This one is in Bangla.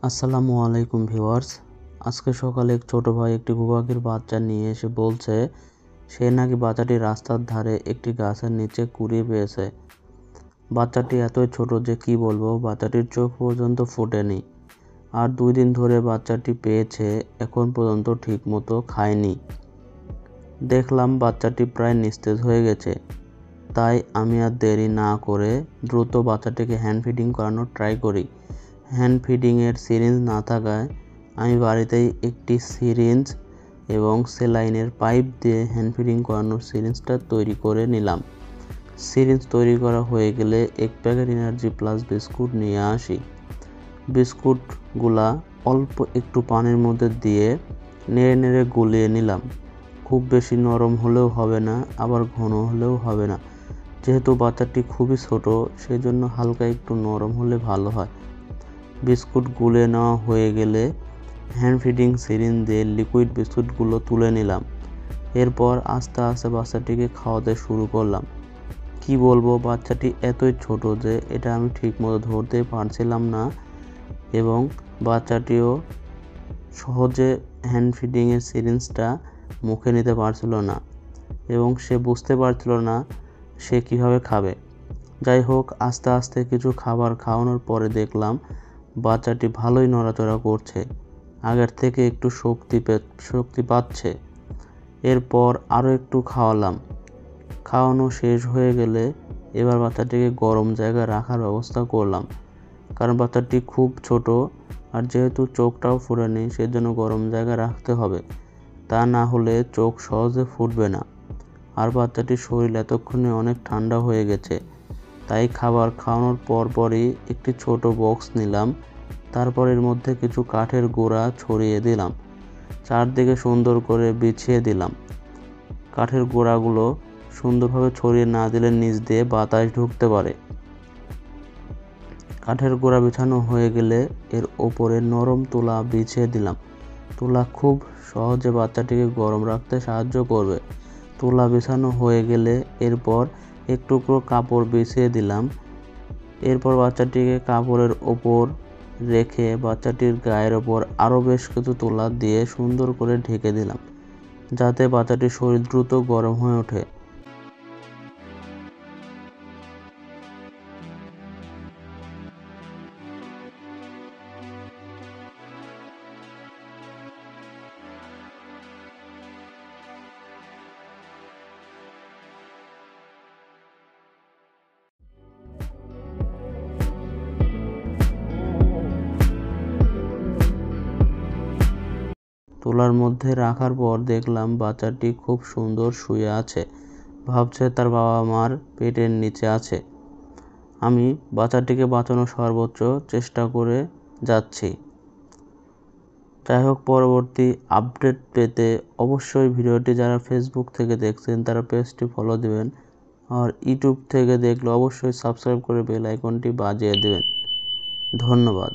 আসসালামু আলাইকুম ভিউয়ার্স। আজকে সকালে এক ছোট ভাই একটি ঘুঘুপাখির বাচ্চা নিয়ে এসে বলছে সে নাকি বাচ্চাটি রাস্তার ধারে একটি গাছের নিচে কুড়িয়ে পেয়েছে। বাচ্চাটি এতই ছোট যে কি বলবো, বাচ্চাটির চোখ পর্যন্ত ফোটেনি। আর 2 দিন ধরে বাচ্চাটি পেয়েছে, এখন পর্যন্ত ঠিক মতো খায়নি। দেখলাম বাচ্চাটি প্রায় নিস্তেজ হয়ে গেছে, তাই আমি আর দেরি না করে দ্রুত বাচ্চাটিকে হ্যান্ড ফিডিং করানোর ট্রাই করি। হ্যান্ড ফিডিংয়ের সিরিঞ্জ না থাকায় আমি বাড়িতেই একটি সিরিঞ্জ এবং সেলাইনের পাইপ দিয়ে হ্যান্ড ফিডিং করানোর সিরিঞ্জটা তৈরি করে নিলাম। সিরিঞ্জ তৈরি করা হয়ে গেলে 1 প্যাকেট এনার্জি প্লাস বিস্কুট নিয়ে আসি। বিস্কুটগুলা অল্প একটু পানির মধ্যে দিয়ে নেড়ে নেড়ে গুলিয়ে নিলাম। খুব বেশি নরম হলেও হবে না, আবার ঘন হলেও হবে না। যেহেতু বাচ্চাটি খুবই ছোট, সেজন্য হালকা একটু নরম হলে ভালো হয়। বিস্কুট গুলে নেওয়া হয়ে গেলে হ্যান্ড ফিডিং সিরিঞ্জ দিয়ে লিকুইড বিস্কুটগুলো তুলে নিলাম। এরপর আস্তে আস্তে বাচ্চাটিকে খাওয়াতে শুরু করলাম। কি বলবো, বাচ্চাটি এতই ছোট যে এটা আমি ঠিকমতো ধরতে পারছিলাম না এবং বাচ্চাটিও সহজে হ্যান্ড ফিডিংয়ের সিরিঞ্জটা মুখে নিতে পারছিল না এবং সে বুঝতে পারছিল না সে কিভাবে খাবে। যাই হোক, আস্তে আস্তে কিছু খাবার খাওয়ানোর পরে দেখলাম বাচ্চাটি ভালোই নড়াচড়া করছে, আগের থেকে একটু শক্তি পাচ্ছে। এরপর আরও একটু খাওয়ালাম। খাওয়ানো শেষ হয়ে গেলে এবার বাচ্চাটিকে গরম জায়গায় রাখার ব্যবস্থা করলাম, কারণ বাচ্চাটি খুব ছোট আর যেহেতু চোখটাও ফোটেনি, সেজন্য গরম জায়গায় রাখতে হবে, তা না হলে চোখ সহজে ফুটবে না। আর বাচ্চাটির শরীর এতক্ষণে অনেক ঠান্ডা হয়ে গেছে, তাই খাবার খাওয়ানোর পরপরই একটি ছোট বক্স নিলাম। তারপর এর মধ্যে কিছু কাঠের গুঁড়া ছড়িয়ে দিলাম, চারদিকে সুন্দর করে বিছিয়ে দিলাম। কাঠের গুঁড়াগুলো সুন্দরভাবে ছড়িয়ে না দিলে নিচ দিয়ে বাতাস ঢুকতে পারে। কাঠের গুঁড়া বিছানো হয়ে গেলে এর ওপরে নরম তুলা বিছিয়ে দিলাম। তুলা খুব সহজে বাচ্চাটিকে গরম রাখতে সাহায্য করবে। তুলা বিছানো হয়ে গেলে এরপর এক টুকরো কাপড় বিছিয়ে দিলাম। এরপর বাচ্চাটিকে কাপড়ের ওপর রেখে বাচ্চাটির গায়ের ওপর আরও বেশ কিছু তুলা দিয়ে সুন্দর করে ঢেকে দিলাম, যাতে বাচ্চাটির শরীর দ্রুত গরম হয়ে ওঠে। তুলার মধ্যে রাখার পর দেখলাম বাচ্চাটি খুব সুন্দর শুয়ে আছে, ভাবছে তার বাবা মার পেটের নিচে আছে। আমি বাচ্চাটিকে বাঁচানোর সর্বোচ্চ চেষ্টা করে যাচ্ছি। যাই হোক, পরবর্তী আপডেট পেতে অবশ্যই ভিডিওটি যারা ফেসবুক থেকে দেখছেন তারা পেজটি ফলো দেবেন, আর ইউটিউব থেকে দেখলে অবশ্যই সাবস্ক্রাইব করে বেল আইকনটি বাজিয়ে দেবেন। ধন্যবাদ।